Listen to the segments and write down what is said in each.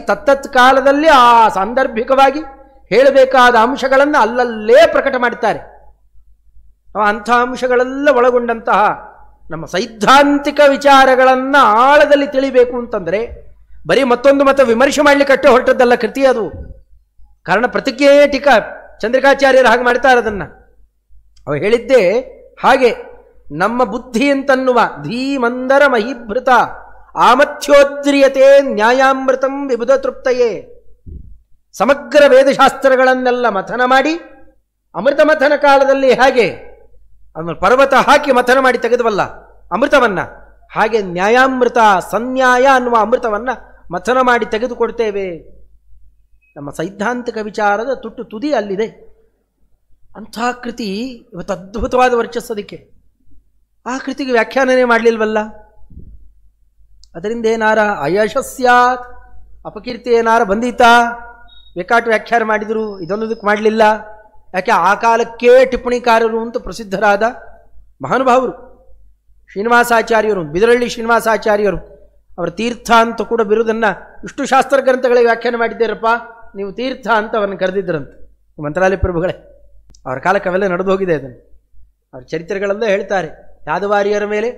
ತತ್ತತ್ ಕಾಲದಲ್ಲಿ ಆ ಸಾಂದರ್ಭಿಕವಾಗಿ ಹೇಳಬೇಕಾದ ಅಂಶಗಳನ್ನು ಅಲ್ಲಲ್ಲೇ ಪ್ರಕಟ ಮಾಡ್ತಾರೆ. ಅಂಥ ಅಂಶಗಳೆಲ್ಲ ಒಳಗೊಂಡಂತಹ ನಮ್ಮ ಸೈದ್ಧಾಂತಿಕ ವಿಚಾರಗಳನ್ನು ಆಳದಲ್ಲಿ ತಿಳಿಬೇಕು ಅಂತಂದರೆ ಬರೀ ಮತ್ತೊಂದು ಮತ ವಿಮರ್ಶೆ ಮಾಡಲಿಕ್ಕೆ ಹೊರಟದ್ದಲ್ಲ ಕೃತಿ ಅದು. ಕಾರಣ ಪ್ರತಿಜ್ಞೆ ಟೀಕಾ ಚಂದ್ರಿಕಾಚಾರ್ಯರು ಹಾಗೆ ಮಾಡ್ತಾರೆ. ಅದನ್ನು ಅವು ಹೇಳಿದ್ದೇ ಹಾಗೆ. ನಮ್ಮ ಬುದ್ಧಿ ಅಂತನ್ನುವ ಧೀಮಂದರ ಮಹಿಭೃತ ಆಮಥ್ಯೋದ್ರಿಯತೆ ನ್ಯಾಯಾಮೃತಂ ವಿಬುಧ ತೃಪ್ತಯೇ. ಸಮಗ್ರ ವೇದಶಾಸ್ತ್ರಗಳನ್ನೆಲ್ಲ ಮಥನ ಮಾಡಿ ಅಮೃತ ಮಥನ ಕಾಲದಲ್ಲಿ ಹಾಗೆ ಅದನ್ನು ಪರ್ವತ ಹಾಕಿ ಮಥನ ಮಾಡಿ ತೆಗೆದವಲ್ಲ ಅಮೃತವನ್ನ, ಹಾಗೆ ನ್ಯಾಯಾಮೃತ ಸನ್ಯಾಯ ಅನ್ನುವ ಅಮೃತವನ್ನ ಮಥನ ಮಾಡಿ ತೆಗೆದುಕೊಡ್ತೇವೆ. ನಮ್ಮ ಸೈದ್ಧಾಂತಿಕ ವಿಚಾರದ ತುಟ್ಟು ತುದಿ ಅಲ್ಲಿದೆ. ಅಂಥ ಕೃತಿ ಇವತ್ತು ಅದ್ಭುತವಾದ ವರ್ಚಸ್ಸದಕ್ಕೆ. ಆ ಕೃತಿಗೆ ವ್ಯಾಖ್ಯಾನನೇ ಮಾಡಲಿಲ್ವಲ್ಲ. ಅದರಿಂದ ಏನಾರ ಅಯಶಸ್ಯಾತ್ ಅಪಕೀರ್ತಿ ಏನಾರ ಬಂದೀತಾ? ಬೇಕಾಟು ವ್ಯಾಖ್ಯಾನ ಮಾಡಿದರು, ಇದೊಂದಕ್ಕೆ ಮಾಡಲಿಲ್ಲ. ಯಾಕೆ? ಆ ಕಾಲಕ್ಕೇ ಟಿಪ್ಪಣಿಕಾರರು ಅಂತ ಪ್ರಸಿದ್ಧರಾದ ಮಹಾನುಭಾವರು ಶ್ರೀನಿವಾಸಾಚಾರ್ಯರು, ಬಿದರಳ್ಳಿ ಶ್ರೀನಿವಾಸಾಚಾರ್ಯರು. ಅವರ ತೀರ್ಥ ಅಂತ ಕೂಡ ಬಿರುದನ್ನು ಇಷ್ಟು ಶಾಸ್ತ್ರ ಗ್ರಂಥಗಳಿಗೆ ವ್ಯಾಖ್ಯಾನ ಮಾಡಿದ್ದೀರಪ್ಪ, ನೀವು ತೀರ್ಥ ಅಂತ ಅವರನ್ನು ಕರೆದಿದ್ದರಂತೆ ಮಂತ್ರಾಲಯ ಪ್ರಭುಗಳೇ. ಅವರ ಕಾಲಕ್ಕೆ ಅವೆಲ್ಲ ನಡೆದು ಹೋಗಿದೆ. ಅದನ್ನು ಅವ್ರ ಚರಿತ್ರೆಗಳೆಲ್ಲ ಹೇಳ್ತಾರೆ. ಯಾದವಾರಿಯರ ಮೇಲೆ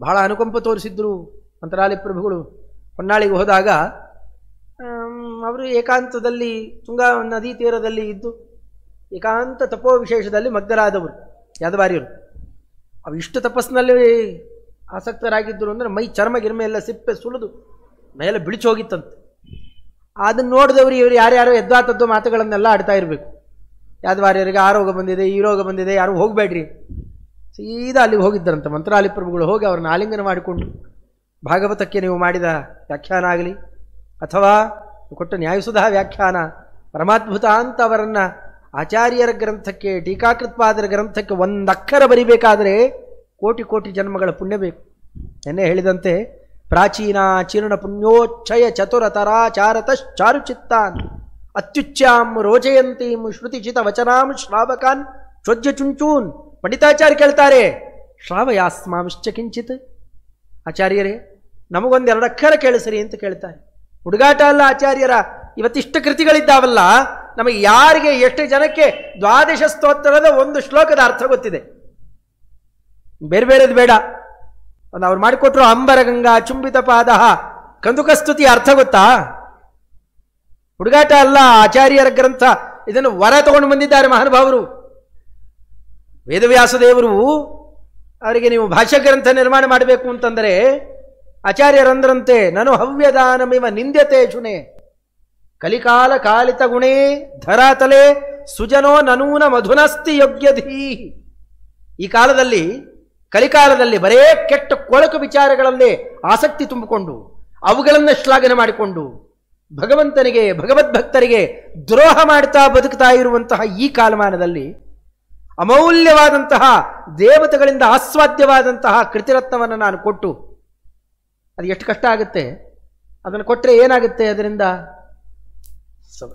ಬಹಳ ಅನುಕಂಪ ತೋರಿಸಿದ್ರು ಮಂತ್ರಾಲಯ ಪ್ರಭುಗಳು. ಹೊನ್ನಾಳಿಗೆ ಹೋದಾಗ ಅವರು ಏಕಾಂತದಲ್ಲಿ ತುಂಗಾ ನದಿ ತೀರದಲ್ಲಿ ಇದ್ದು ಏಕಾಂತ ತಪೋ ವಿಶೇಷದಲ್ಲಿ ಮಗ್ನರಾದವರು ಯಾದವಾರಿಯರು. ಅವು ಇಷ್ಟು ತಪಸ್ಸಿನಲ್ಲಿ ಆಸಕ್ತರಾಗಿದ್ದರು ಅಂದರೆ ಮೈ ಚರ್ಮ ಗಿರ್ಮೆ ಎಲ್ಲ ಸಿಪ್ಪೆ ಸುಲಿದು ಮೇಲೆ ಬಿಳಿಚೋಗಿತ್ತಂತೆ. ಅದನ್ನು ನೋಡಿದವರು ಇವರು ಯಾರ್ಯಾರೋ ಎದ್ದಾತದ್ದು ಮಾತುಗಳನ್ನೆಲ್ಲ ಆಡ್ತಾ ಇರಬೇಕು. ಯಾದವಾರಿಯರಿಗೆ ಆ ರೋಗ ಬಂದಿದೆ, ಈ ರೋಗ ಬಂದಿದೆ, ಯಾರು ಹೋಗಬೇಡ್ರಿ. ಸೀದಾ ಅಲ್ಲಿಗೆ ಹೋಗಿದ್ದರಂತೆ ಮಂತ್ರಾಲಯ ಪ್ರಭುಗಳು. ಹೋಗಿ ಅವ್ರನ್ನ ಆಲಿಂಗನ ಮಾಡಿಕೊಂಡು ಭಾಗವತಕ್ಕೆ ನೀವು ಮಾಡಿದ ವ್ಯಾಖ್ಯಾನ ಆಗಲಿ ಅಥವಾ ಕೊಟ್ಟ ನ್ಯಾಯಸುಧಾ ವ್ಯಾಖ್ಯಾನ ಪರಮಾದ್ಭುತ ಅಂತ ಅವರನ್ನು ಆಚಾರ್ಯರ ಗ್ರಂಥಕ್ಕೆ ಟೀಕಾಕೃತ್ಪಾದರ ಗ್ರಂಥಕ್ಕೆ ಒಂದು ಅಕ್ಷರ ಬರಿಬೇಕಾದರೆ ಕೋಟಿ ಕೋಟಿ ಜನ್ಮಗಳ ಪುಣ್ಯ ಬೇಕು. ಎನ್ನೇ ಹೇಳಿದಂತೆ ಪ್ರಾಚೀನ ಚೀರ್ಣ ಪುಣ್ಯೋಚ್ಛಯ ಚತುರತರಾಚಾರತಶ್ಚಾರು ಚಿತ್ತಾನ್ ಅತ್ಯುಚ್ಚಾಂ ರೋಚಯಂತೀಂ ಶ್ರುತಿಚಿತ ವಚನಾಂ ಶ್ರಾವಕಾನ್ ಚೊಜ್ಜ ಚುಂಚೂನ್. ಪಂಡಿತಾಚಾರ್ಯ ಕೇಳ್ತಾರೆ, ಶ್ರಾವಯಾಸ್ಮಾಂಶ್ಚ ಕಿಂಚಿತ್. ಆಚಾರ್ಯರೇ ನಮಗೊಂದೆರಡು ಅಕ್ಷರ ಕೇಳಿಸ್ರಿ ಅಂತ ಕೇಳ್ತಾರೆ. ಹುಡುಗಾಟ ಅಲ್ಲ ಆಚಾರ್ಯರ. ಇವತ್ತಿಷ್ಟು ಕೃತಿಗಳಿದ್ದಾವಲ್ಲ, ನಮಗೆ ಯಾರಿಗೆ ಎಷ್ಟು ಜನಕ್ಕೆ ದ್ವಾದಶ ಸ್ತೋತ್ರದ ಒಂದು ಶ್ಲೋಕದ ಅರ್ಥ ಗೊತ್ತಿದೆ, ಬೇರೆ ಬೇರೆದು ಬೇಡ. ಒಂದು ಅವ್ರು ಮಾಡಿಕೊಟ್ರು ಅಂಬರಗಂಗಾ ಚುಂಬಿತ ಪಾದ ಕಂದುಕಸ್ತುತಿ ಅರ್ಥ ಗೊತ್ತಾ? ಹುಡುಗಾಟ ಅಲ್ಲ ಆಚಾರ್ಯರ ಗ್ರಂಥ. ಇದನ್ನು ವರ ತಗೊಂಡು ಬಂದಿದ್ದಾರೆ ಮಹಾನುಭಾವರು. ವೇದವ್ಯಾಸ ದೇವರು ಅವರಿಗೆ ನೀವು ಭಾಷ್ಯ ಗ್ರಂಥ ನಿರ್ಮಾಣ ಮಾಡಬೇಕು ಅಂತಂದರೆ ಆಚಾರ್ಯರಂದ್ರಂತೆ ನಾನು ಹವ್ಯದಾನಮಿವ ನಿಂದ್ಯತೆ ಶುನೆ ಕಲಿಕಾಲ ಕಾಲಿತ ಗುಣೇ ಧರಾತಲೆ ಸುಜನೋ ನನೂನ ಮಧುನಸ್ತಿ ಯೋಗ್ಯಧೀ. ಈ ಕಾಲದಲ್ಲಿ ಕಲಿಕಾಲದಲ್ಲಿ ಬರೇ ಕೆಟ್ಟ ಕೊಳಕು ವಿಚಾರಗಳಲ್ಲೇ ಆಸಕ್ತಿ ತುಂಬಿಕೊಂಡು ಅವುಗಳನ್ನು ಶ್ಲಾಘನೆ ಮಾಡಿಕೊಂಡು ಭಗವಂತನಿಗೆ ಭಗವದ್ಭಕ್ತರಿಗೆ ದ್ರೋಹ ಮಾಡ್ತಾ ಬದುಕ್ತಾ ಇರುವಂತಹ ಈ ಕಾಲಮಾನದಲ್ಲಿ ಅಮೌಲ್ಯವಾದಂತಹ ದೇವತೆಗಳಿಂದ ಆಸ್ವಾದ್ಯವಾದಂತಹ ಕೃತಿರತ್ನವನ್ನು ನಾನು ಕೊಟ್ಟು ಅದು ಎಷ್ಟು ಕಷ್ಟ ಆಗುತ್ತೆ. ಅದನ್ನು ಕೊಟ್ಟರೆ ಏನಾಗುತ್ತೆ? ಅದರಿಂದ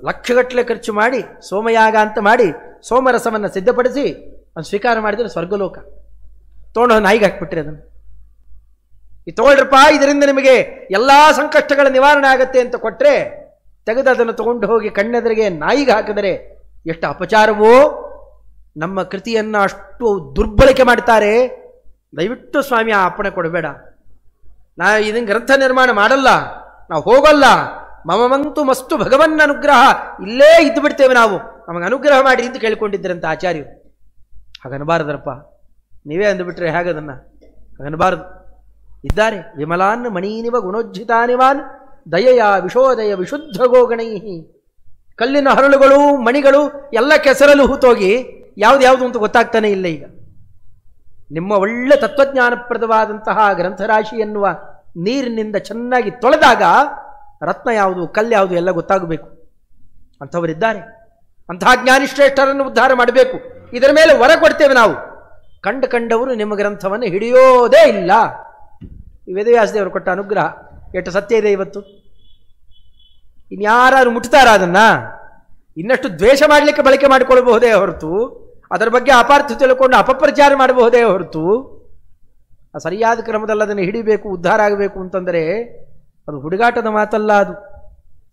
ಲಕ್ಷಗಟ್ಟಲೆ ಖರ್ಚು ಮಾಡಿ ಸೋಮಯಾಗ ಅಂತ ಮಾಡಿ ಸೋಮರಸವನ್ನು ಸಿದ್ಧಪಡಿಸಿ ಅದನ್ನು ಸ್ವೀಕಾರ ಮಾಡಿದರೆ ಸ್ವರ್ಗಲೋಕ. ತೊಗೊಂಡು ನಾಯಿಗೆ ಹಾಕ್ಬಿಟ್ರಿ ಅದನ್ನು. ಈ ತೊಗೊಳ್ರಪ್ಪ, ಇದರಿಂದ ನಿಮಗೆ ಎಲ್ಲ ಸಂಕಷ್ಟಗಳ ನಿವಾರಣೆ ಆಗುತ್ತೆ ಅಂತ ಕೊಟ್ಟರೆ ತೆಗೆದು ಅದನ್ನು ತಗೊಂಡು ಹೋಗಿ ಕಣ್ಣೆದರಿಗೆ ನಾಯಿಗೆ ಹಾಕಿದರೆ ಎಷ್ಟು ಅಪಚಾರವೋ. ನಮ್ಮ ಕೃತಿಯನ್ನು ಅಷ್ಟು ದುರ್ಬಳಕೆ ಮಾಡ್ತಾರೆ. ದಯವಿಟ್ಟು ಸ್ವಾಮಿ ಆ ಅಪ್ಪಣೆ ಕೊಡಬೇಡ. ನಾವು ಇದನ್ನು ಗ್ರಂಥ ನಿರ್ಮಾಣ ಮಾಡಲ್ಲ, ನಾವು ಹೋಗಲ್ಲ. ಮಮಮಂತು ಮಸ್ತು ಭಗವನ್ ಅನುಗ್ರಹ, ಇಲ್ಲೇ ಇದ್ದು ಬಿಡ್ತೇವೆ ನಾವು, ನಮಗೆ ಅನುಗ್ರಹ ಮಾಡಿ ಅಂತ ಕೇಳಿಕೊಂಡಿದ್ದರಂತ ಆಚಾರ್ಯರು. ಹಾಗನಬಾರದರಪ್ಪ, ನೀವೇ ಅಂದುಬಿಟ್ರೆ ಹೇಗದನ್ನು? ಹಾಗನಬಾರದು. ಇದ್ದಾರೆ ವಿಮಲಾನ್ ಮಣೀನಿವ ಗುಣೋಜ್ಜಿತಾನಿವಾನ್ ದಯೆಯ ವಿಶೋದಯ ವಿಶುದ್ಧ ಗೋಗಣೈ. ಕಲ್ಲಿನ ಹರಳುಗಳು ಮಣಿಗಳು ಎಲ್ಲ ಕೆಸರಲು ಹೂತೋಗಿ ಯಾವ್ದು ಅಂತ ಗೊತ್ತಾಗ್ತಾನೆ ಇಲ್ಲ. ಈಗ ನಿಮ್ಮ ಒಳ್ಳೆ ತತ್ವಜ್ಞಾನಪ್ರದವಾದಂತಹ ಗ್ರಂಥರಾಶಿ ಎನ್ನುವ ನೀರಿನಿಂದ ಚೆನ್ನಾಗಿ ತೊಳೆದಾಗ ರತ್ನ ಯಾವುದು ಕಲ್ಲು ಯಾವುದು ಎಲ್ಲ ಗೊತ್ತಾಗಬೇಕು. ಅಂಥವರಿದ್ದಾರೆ. ಅಂತಹ ಜ್ಞಾನಿಶ್ರೇಷ್ಠರನ್ನು ಉದ್ಧಾರ ಮಾಡಬೇಕು. ಇದರ ಮೇಲೆ ವರ ಕೊಡ್ತೇವೆ ನಾವು. ಕಂಡವರು ನಿಮ್ಮ ಗ್ರಂಥವನ್ನು ಹಿಡಿಯೋದೇ ಇಲ್ಲ. ಈ ವೇದವ್ಯಾಸದೇವರು ಕೊಟ್ಟ ಅನುಗ್ರಹ ಎಷ್ಟು ಸತ್ಯ ಇದೆ ಇವತ್ತು. ಇನ್ಯಾರು ಮುಟ್ತಾರ ಅದನ್ನ? ಇನ್ನಷ್ಟು ದ್ವೇಷ ಮಾಡಲಿಕ್ಕೆ ಬಳಕೆ ಮಾಡಿಕೊಳ್ಳಬಹುದೇ ಹೊರತು, ಅದರ ಬಗ್ಗೆ ಅಪಾರ್ಥ ತಿಳ್ಕೊಂಡು ಅಪಪ್ರಚಾರ ಮಾಡಬಹುದೇ ಹೊರತು, ಸರಿಯಾದ ಕ್ರಮದಲ್ಲಿ ಅದನ್ನು ಹಿಡಿಬೇಕು, ಉದ್ಧಾರ ಆಗಬೇಕು ಅಂತಂದರೆ ಅದು ಹುಡುಗಾಟದ ಮಾತಲ್ಲ. ಅದು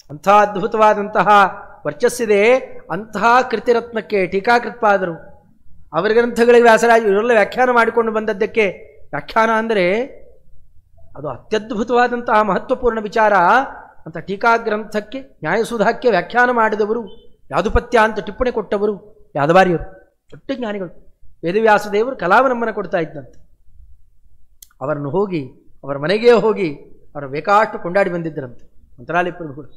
ಅಂಥ ಅದ್ಭುತವಾದಂತಹ ವರ್ಚಸ್ಸಿದೆ. ಅಂತಹ ಕೃತಿರತ್ನಕ್ಕೆ ಟೀಕಾಕೃತ್ಪಾದರು ಅವರ ಗ್ರಂಥಗಳಿಗೆ ವ್ಯಾಸರಾಜ ಇವರೆಲ್ಲ ವ್ಯಾಖ್ಯಾನ ಮಾಡಿಕೊಂಡು ಬಂದದ್ದಕ್ಕೆ, ವ್ಯಾಖ್ಯಾನ ಅಂದರೆ ಅದು ಅತ್ಯದ್ಭುತವಾದಂತಹ ಮಹತ್ವಪೂರ್ಣ ವಿಚಾರ. ಅಂತ ಟೀಕಾಗ್ರಂಥಕ್ಕೆ ನ್ಯಾಯಸುಧಾಕ್ಕೆ ವ್ಯಾಖ್ಯಾನ ಮಾಡಿದವರು, ಯಾದುಪತ್ಯ ಅಂತ ಟಿಪ್ಪಣಿ ಕೊಟ್ಟವರು ಯಾದವಾರಿಯವರು, ದೊಡ್ಡ ಜ್ಞಾನಿಗಳು. ವೇದವ್ಯಾಸದೇವರು ಕಲಾವನಂಬನ ಕೊಡ್ತಾ ಇದ್ದಂತೆ. ಅವರನ್ನು ಹೋಗಿ ಅವರ ಮನೆಗೆ ಹೋಗಿ ಅವರ ಬೇಕಾಷ್ಟು ಕೊಂಡಾಡಿ ಬಂದಿದ್ದರಂತೆ ಮಂತ್ರಾಲಯ ಪ್ರಭುಗಳು.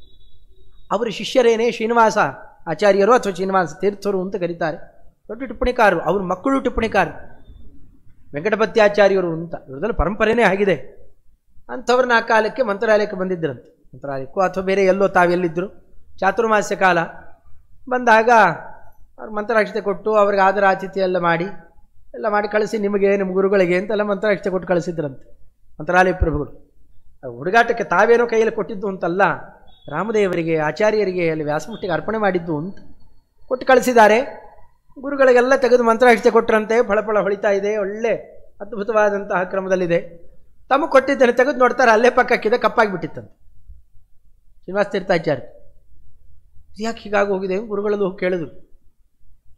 ಅವರ ಶಿಷ್ಯರೇನೇ ಶ್ರೀನಿವಾಸ ಆಚಾರ್ಯರು ಅಥವಾ ಶ್ರೀನಿವಾಸ ತೀರ್ಥರು ಅಂತ ಕರೀತಾರೆ. ದೊಡ್ಡ ಟಿಪ್ಪಣಿಕಾರರು, ಅವ್ರ ಮಕ್ಕಳು ಟಿಪ್ಪಣಿಕಾರರು, ವೆಂಕಟಪತ್ಯಾಚಾರ್ಯರು ಅಂತ. ಇವರದಲ್ಲಿ ಪರಂಪರೆನೇ ಆಗಿದೆ. ಅಂಥವ್ರನ್ನ ಆ ಕಾಲಕ್ಕೆ ಮಂತ್ರಾಲಯಕ್ಕೆ ಬಂದಿದ್ದರಂತೆ. ಮಂತ್ರಾಲಯಕ್ಕೂ ಅಥವಾ ಬೇರೆ ಎಲ್ಲೋ ತಾವೆಲ್ಲಿದ್ದರು, ಚಾತುರ್ಮಾಸ್ಯ ಕಾಲ ಬಂದಾಗ ಅವ್ರು ಮಂತ್ರಾಕ್ಷತೆ ಕೊಟ್ಟು ಅವ್ರಿಗೆ ಆದರ ಆತಿಥ್ಯ ಎಲ್ಲ ಮಾಡಿ ಕಳಿಸಿ, ನಿಮಗೆ ನಿಮ್ಮ ಗುರುಗಳಿಗೆ ಅಂತೆಲ್ಲ ಮಂತ್ರಾಕ್ಷತೆ ಕೊಟ್ಟು ಕಳಿಸಿದ್ರಂತೆ ಮಂತ್ರಾಲಯ ಪ್ರಭುಗಳು. ಹುಡುಗಾಟಕ್ಕೆ ತಾವೇನೋ ಕೈಯಲ್ಲಿ ಕೊಟ್ಟಿದ್ದು ಅಂತಲ್ಲ, ರಾಮದೇವರಿಗೆ ಆಚಾರ್ಯರಿಗೆ ಅಲ್ಲಿ ವ್ಯಾಸಮುಷ್ಟಿಗೆ ಅರ್ಪಣೆ ಮಾಡಿದ್ದು ಅಂತ ಕೊಟ್ಟು ಕಳಿಸಿದ್ದಾರೆ. ಗುರುಗಳಿಗೆಲ್ಲ ತೆಗೆದು ಮಂತ್ರಾಕ್ಷತೆ ಕೊಟ್ಟರಂತೆ. ಫಳಫಳ ಹೊಳಿತಾ ಇದೆ, ಒಳ್ಳೆ ಅದ್ಭುತವಾದಂತಹ ಕ್ರಮದಲ್ಲಿದೆ. ತಮಗೆ ಕೊಟ್ಟಿದ್ದೇನೆ ತೆಗೆದು ನೋಡ್ತಾರೆ, ಅಲ್ಲೇ ಪಕ್ಕಕ್ಕಿದೆ, ಕಪ್ಪಾಗಿಬಿಟ್ಟಿತ್ತಂತೆ. ಶ್ರೀನಿವಾಸ ತೀರ್ಥಾಚಾರ್ಯ ಯಾಕೆ ಹೀಗಾಗಿ ಹೋಗಿದೆ ಗುರುಗಳಲ್ಲೂ ಹೋಗಿ ಕೇಳಿದ್ರು.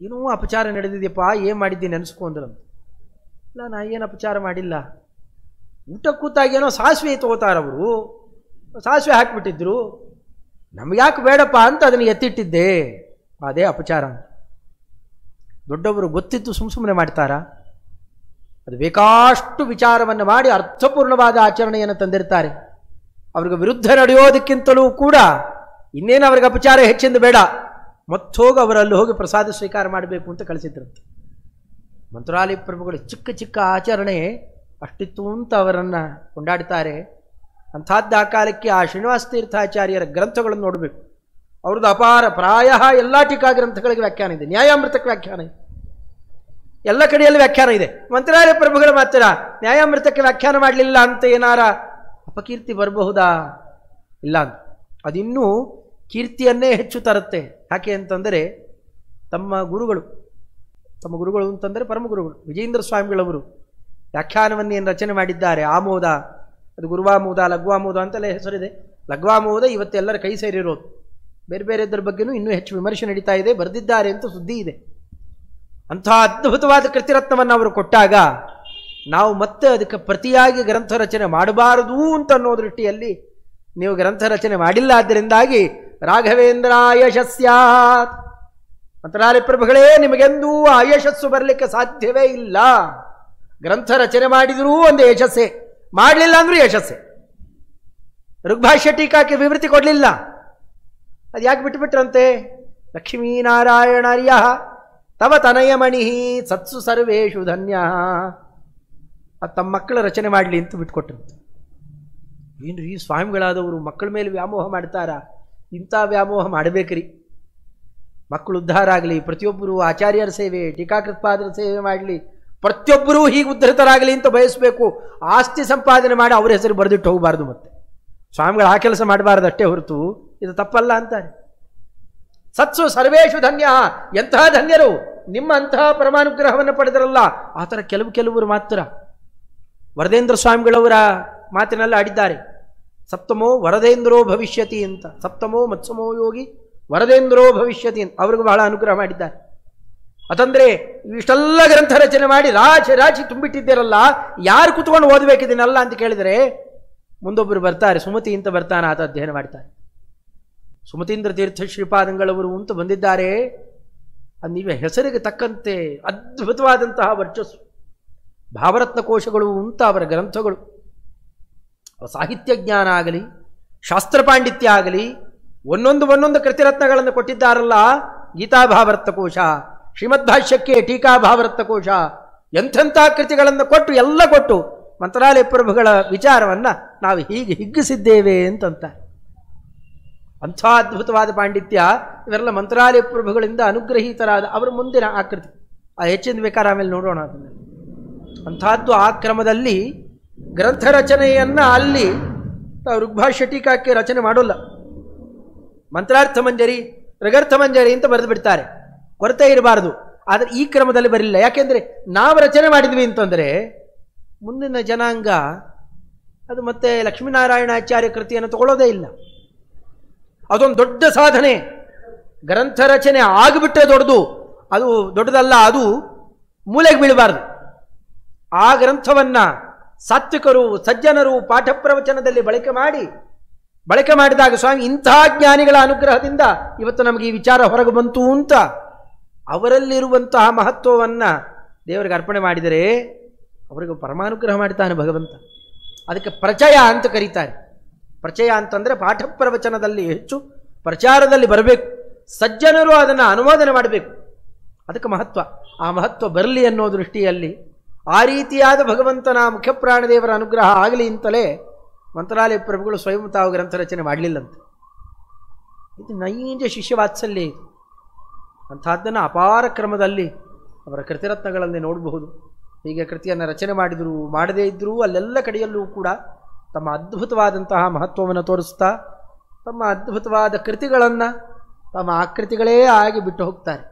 ಏನೂ ಅಪಚಾರ ನಡೆದಿದೆಯಪ್ಪ, ಏನು ಮಾಡಿದ್ದೀನಿ ಅನಿಸ್ಕೊ ಅಂದ್ರಂತ. ಇಲ್ಲ, ನಾ ಏನು ಅಪಚಾರ ಮಾಡಿಲ್ಲ. ಊಟ ಕೂತಾಗೇನೋ ಸಾಸಿವೆ ತಗೋತಾರವರು, ಸಾಸಿವೆ ಹಾಕಿಬಿಟ್ಟಿದ್ರು, ನಮಗ್ಯಾಕೆ ಬೇಡಪ್ಪ ಅಂತ ಅದನ್ನು ಎತ್ತಿಟ್ಟಿದ್ದೆ, ಅದೇ ಅಪಚಾರ. ದೊಡ್ಡವರು ಗೊತ್ತಿದ್ದು ಸುಮ್ಮನೆ ಮಾಡ್ತಾರಾ? ಅದು ಬೇಕಾಷ್ಟು ವಿಚಾರವನ್ನು ಮಾಡಿ ಅರ್ಥಪೂರ್ಣವಾದ ಆಚರಣೆಯನ್ನು ತಂದಿರ್ತಾರೆ. ಅವ್ರಿಗೆ ವಿರುದ್ಧ ನಡೆಯೋದಕ್ಕಿಂತಲೂ ಕೂಡ ಇನ್ನೇನು ಅವ್ರಿಗೆ ಅಪಚಾರ ಹೆಚ್ಚಿಂದ ಬೇಡ, ಮತ್ತೋಗಿ ಅವರಲ್ಲಿ ಹೋಗಿ ಪ್ರಸಾದ ಸ್ವೀಕಾರ ಮಾಡಬೇಕು ಅಂತ ಕಳಿಸಿದ್ರಂತೆ. ಮಂತ್ರಾಲಯ ಪ್ರಭುಗಳು ಚಿಕ್ಕ ಚಿಕ್ಕ ಆಚರಣೆ ಅಷ್ಟಿತ್ತು ಅಂತ ಅವರನ್ನು ಕೊಂಡಾಡ್ತಾರೆ. ಅಂಥದ್ದು ಆ ಕಾಲಕ್ಕೆ ಆ ಶ್ರೀನಿವಾಸ ತೀರ್ಥಾಚಾರ್ಯರ ಗ್ರಂಥಗಳನ್ನು ನೋಡಬೇಕು. ಅವ್ರದ್ದು ಅಪಾರ, ಪ್ರಾಯ ಎಲ್ಲ ಟೀಕಾ ಗ್ರಂಥಗಳಿಗೆ ವ್ಯಾಖ್ಯಾನ ಇದೆ, ನ್ಯಾಯಾಮೃತಕ್ಕೆ ವ್ಯಾಖ್ಯಾನ ಇದೆ, ಎಲ್ಲ ಕಡೆಯಲ್ಲಿ ವ್ಯಾಖ್ಯಾನ ಇದೆ. ಮಂತ್ರಾಲಯ ಪ್ರಭುಗಳು ಮಾತ್ರ ನ್ಯಾಯಾಮೃತಕ್ಕೆ ವ್ಯಾಖ್ಯಾನ ಮಾಡಲಿಲ್ಲ ಅಂತ ಏನಾರ ಅಪಕೀರ್ತಿ ಬರಬಹುದಾ? ಇಲ್ಲ ಅಂತ. ಅದಿನ್ನೂ ಕೀರ್ತಿಯನ್ನೇ ಹೆಚ್ಚು ತರುತ್ತೆ. ಯಾಕೆ ಅಂತಂದರೆ ತಮ್ಮ ಗುರುಗಳು ಅಂತಂದರೆ ಪರಮಗುರುಗಳು ವಿಜೇಂದ್ರ ಸ್ವಾಮಿಗಳವರು ವ್ಯಾಖ್ಯಾನವನ್ನೇನು ರಚನೆ ಮಾಡಿದ್ದಾರೆ. ಆಮೋದ, ಅದು ಗುರುವಾಮೋದ, ಲಘ್ವಾಮೋದ ಅಂತೆಲ್ಲ ಹೆಸರಿದೆ. ಲಘ್ವಾಮೋದ ಇವತ್ತೆಲ್ಲರ ಕೈ ಸೇರಿರೋದು. ಬೇರೆ ಬೇರೆದ್ರ ಬಗ್ಗೆನೂ ಇನ್ನೂ ಹೆಚ್ಚು ವಿಮರ್ಶೆ ನಡೀತಾ ಇದೆ, ಬರೆದಿದ್ದಾರೆ ಅಂತ ಸುದ್ದಿ ಇದೆ. ಅಂಥ ಅದ್ಭುತವಾದ ಕೃತಿರತ್ನವನ್ನು ಅವರು ಕೊಟ್ಟಾಗ ನಾವು ಮತ್ತೆ ಅದಕ್ಕೆ ಪ್ರತಿಯಾಗಿ ಗ್ರಂಥ ರಚನೆ ಮಾಡಬಾರದು ಅಂತ ಅನ್ನೋ ದೃಷ್ಟಿಯಲ್ಲಿ ನೀವು ಗ್ರಂಥ ರಚನೆ ಮಾಡಿಲ್ಲ. ಆದ್ದರಿಂದಾಗಿ ರಾಘವೇಂದ್ರ ಯಶಸ್ಯಾತ್, ಮಂತ್ರಾಲಯ ಪ್ರಭುಗಳೇ ನಿಮಗೆಂದೂ ಆ ಯಶಸ್ಸು ಬರಲಿಕ್ಕೆ ಸಾಧ್ಯವೇ ಇಲ್ಲ. ಗ್ರಂಥ ರಚನೆ ಮಾಡಿದರೂ ಒಂದು ಯಶಸ್ಸೇ, ಮಾಡಲಿಲ್ಲ ಅಂದ್ರೂ ಯಶಸ್ಸೇ. ಋಗ್ಭಾಷ್ಯ ಟೀಕಾಕ್ಕೆ ವಿವೃತಿ ಕೊಡಲಿಲ್ಲ, ಅದು ಯಾಕೆ ಬಿಟ್ಟುಬಿಟ್ರಂತೆ? ಲಕ್ಷ್ಮೀನಾರಾಯಣಾರ್ಯ ತವ ತನಯಮಣಿ ಸತ್ಸು ಸರ್ವೇಷು ಧನ್ಯ. ಅದು ತಮ್ಮ ಮಕ್ಕಳ ರಚನೆ ಮಾಡಲಿ ಅಂತ ಬಿಟ್ಕೊಟ್ರಂತೆ. ಏನ್ರಿ ಸ್ವಾಮಿಗಳಾದವರು ಮಕ್ಕಳ ಮೇಲೆ ವ್ಯಾಮೋಹ ಮಾಡ್ತಾರಾ? ಇಂಥ ವ್ಯಾಮೋಹ ಮಾಡಬೇಕ್ರಿ. ಮಕ್ಕಳು ಉದ್ಧಾರ ಆಗಲಿ, ಪ್ರತಿಯೊಬ್ಬರು ಆಚಾರ್ಯರ ಸೇವೆ, ಟೀಕಾಕೃತ್ಪಾದರ ಸೇವೆ ಮಾಡಲಿ, ಪ್ರತಿಯೊಬ್ಬರೂ ಹೀಗೆ ಉದ್ಧತರಾಗಲಿ ಅಂತ ಬಯಸಬೇಕು. ಆಸ್ತಿ ಸಂಪಾದನೆ ಮಾಡಿ ಅವರ ಹೆಸರು ಬರೆದಿಟ್ಟು ಹೋಗಬಾರ್ದು. ಮತ್ತೆ ಸ್ವಾಮಿಗಳು ಆ ಕೆಲಸ ಮಾಡಬಾರ್ದು ಅಷ್ಟೇ ಹೊರತು ಇದು ತಪ್ಪಲ್ಲ ಅಂತಾರೆ. ಸತ್ಸು ಸರ್ವೇಷು ಧನ್ಯ, ಎಂತಹ ಧನ್ಯರು ನಿಮ್ಮ ಅಂತಹ ಪರಮಾನುಗ್ರಹವನ್ನು ಪಡೆದರಲ್ಲ. ಆ ಥರ ಕೆಲವರು ಮಾತ್ರ ವರದೇಂದ್ರ ಸ್ವಾಮಿಗಳವರ ಮಾತಿನಲ್ಲಿ ಆಡಿದ್ದಾರೆ. ಸಪ್ತಮೋ ವರದೇಂದ್ರೋ ಭವಿಷ್ಯತಿ ಅಂತ, ಸಪ್ತಮೋ ಮತ್ಸಮೋ ಯೋಗಿ ವರದೇಂದ್ರೋ ಭವಿಷ್ಯತಿ ಅಂತ ಅವ್ರಿಗೆ ಬಹಳ ಅನುಗ್ರಹ ಮಾಡಿದ್ದಾರೆ. ಅದಂದರೆ ಇಷ್ಟೆಲ್ಲ ಗ್ರಂಥ ರಚನೆ ಮಾಡಿ ರಾಶಿ ತುಂಬಿಟ್ಟಿದ್ದೀರಲ್ಲ, ಯಾರು ಕುತ್ಕೊಂಡು ಓದಬೇಕಿದ್ದೀನಲ್ಲ ಅಂತ ಕೇಳಿದರೆ ಮುಂದೊಬ್ಬರು ಬರ್ತಾರೆ, ಸುಮತಿ ಅಂತ ಬರ್ತಾನೆ, ಆತ ಅಧ್ಯಯನ ಮಾಡ್ತಾರೆ. ಸುಮತೀಂದ್ರ ತೀರ್ಥ ಶ್ರೀಪಾದಂಗಳವರು ಅಂತ ಬಂದಿದ್ದಾರೆ. ಅದು ನೀವೇ ಹೆಸರಿಗೆ ತಕ್ಕಂತೆ ಅದ್ಭುತವಾದಂತಹ ವರ್ಚಸ್ಸು. ಭಾವರತ್ನ ಕೋಶಗಳು ಅಂತ ಅವರ ಗ್ರಂಥಗಳು. ಸಾಹಿತ್ಯ ಜ್ಞಾನ ಆಗಲಿ, ಶಾಸ್ತ್ರ ಪಾಂಡಿತ್ಯ ಆಗಲಿ, ಒಂದೊಂದು ಕೃತಿರತ್ನಗಳನ್ನು ಕೊಟ್ಟಿದ್ದಾರಲ್ಲ. ಗೀತಾ ಭಾವರತ್ನ ಕೋಶ, ಶ್ರೀಮದ್ಭಾಷ್ಯಕ್ಕೆ ಟೀಕಾ ಭಾವರತ್ನ ಕೋಶ, ಎಂಥೆಂಥ ಕೃತಿಗಳನ್ನು ಕೊಟ್ಟು ಎಲ್ಲ ಕೊಟ್ಟು ಮಂತ್ರಾಲಯ ಪ್ರಭುಗಳ ವಿಚಾರವನ್ನು ನಾವು ಹೀಗೆ ಹಿಗ್ಗಿಸಿದ್ದೇವೆ ಅಂತಂತ. ಅಂಥ ಅದ್ಭುತವಾದ ಪಾಂಡಿತ್ಯ ಇವೆಲ್ಲ ಮಂತ್ರಾಲಯ ಪ್ರಭುಗಳಿಂದ ಅನುಗ್ರಹೀತರಾದ ಅವರ ಮುಂದಿನ ಆಕೃತಿ. ಆ ಹೆಚ್ಚಿನ ಬೇಕಾದ್ರೆ ಆಮೇಲೆ ನೋಡೋಣ ಅದನ್ನು. ಅಂಥದ್ದು ಆ ಕ್ರಮದಲ್ಲಿ ಗ್ರಂಥ ರಚನೆಯನ್ನು ಅಲ್ಲಿ ಋಗ್ಭಾಷ್ಯ ಟೀಕಾಕ್ಕೆ ರಚನೆ ಮಾಡೋಲ್ಲ. ಮಂತ್ರಾರ್ಥ ಮಂಜರಿ, ಋಗರ್ಥ ಮಂಜರಿ ಅಂತ ಬರೆದು ಬಿಡ್ತಾರೆ, ಕೊರತೆ ಇರಬಾರ್ದು. ಆದರೆ ಈ ಕ್ರಮದಲ್ಲಿ ಬರಲಿಲ್ಲ. ಯಾಕೆಂದರೆ ನಾವು ರಚನೆ ಮಾಡಿದ್ವಿ ಅಂತಂದರೆ ಮುಂದಿನ ಜನಾಂಗ ಅದು ಮತ್ತೆ ಲಕ್ಷ್ಮೀನಾರಾಯಣಾಚಾರ್ಯ ಕೃತಿಯನ್ನು ತಗೊಳ್ಳೋದೇ ಇಲ್ಲ. ಅದೊಂದು ದೊಡ್ಡ ಸಾಧನೆ. ಗ್ರಂಥ ರಚನೆ ಆಗಿಬಿಟ್ರೆ ದೊಡ್ಡದು, ಅದು ದೊಡ್ಡದಲ್ಲ, ಅದು ಮೂಲೆಗೆ ಬೀಳಬಾರ್ದು. ಆ ಗ್ರಂಥವನ್ನು ಸಾತ್ವಿಕರು ಸಜ್ಜನರು ಪಾಠ ಪ್ರವಚನದಲ್ಲಿ ಬಳಕೆ ಮಾಡಿದಾಗ ಸ್ವಾಮಿ ಇಂಥ ಜ್ಞಾನಿಗಳ ಅನುಗ್ರಹದಿಂದ ಇವತ್ತು ನಮಗೆ ಈ ವಿಚಾರ ಹೊರಗೆ ಬಂತು ಅಂತ ಅವರಲ್ಲಿರುವಂತಹ ಮಹತ್ವವನ್ನು ದೇವರಿಗೆ ಅರ್ಪಣೆ ಮಾಡಿದರೆ ಅವರಿಗೆ ಪರಮಾನುಗ್ರಹ ಮಾಡ್ತಾನೆ ಭಗವಂತ. ಅದಕ್ಕೆ ಪ್ರಚಯ ಅಂತ ಕರೀತಾರೆ. ಪ್ರಚಯ ಅಂತಂದರೆ ಪಾಠ ಪ್ರವಚನದಲ್ಲಿ ಹೆಚ್ಚು ಪ್ರಚಾರದಲ್ಲಿ ಬರಬೇಕು, ಸಜ್ಜನರು ಅದನ್ನು ಅನುಮೋದನೆ ಮಾಡಬೇಕು, ಅದಕ್ಕೆ ಮಹತ್ವ. ಆ ಮಹತ್ವ ಬರಲಿ ಅನ್ನೋ ದೃಷ್ಟಿಯಲ್ಲಿ ಆ ರೀತಿಯಾದ ಭಗವಂತನ ಮುಖ್ಯಪ್ರಾಣದೇವರ ಅನುಗ್ರಹ ಆಗಲಿ ಅಂತಲೇ ಮಂತ್ರಾಲಯ ಪ್ರಭುಗಳು ಸ್ವಯಂ ತಾವು ಗ್ರಂಥ ರಚನೆ ಮಾಡಲಿಲ್ಲಂತೆ. ಇದು ನೈಜ ಶಿಷ್ಯವಾತ್ಸಲ್ಯ ಇದು. ಅಂಥದ್ದನ್ನು ಅಪಾರ ಕ್ರಮದಲ್ಲಿ ಅವರ ಕೃತಿರತ್ನಗಳಲ್ಲಿ ನೋಡಬಹುದು. ಹೀಗೆ ಕೃತಿಯನ್ನು ರಚನೆ ಮಾಡಿದರೂ ಮಾಡದೇ ಇದ್ದರೂ ಅಲ್ಲೆಲ್ಲ ಕಡೆಯಲ್ಲೂ ಕೂಡ ತಮ್ಮ ಅದ್ಭುತವಾದಂತಹ ಮಹತ್ವವನ್ನು ತೋರಿಸ್ತಾ ತಮ್ಮ ಅದ್ಭುತವಾದ ಕೃತಿಗಳನ್ನು ತಮ್ಮ ಆಕೃತಿಗಳೇ ಆಗಿ ಬಿಟ್ಟು ಹೋಗ್ತಾರೆ.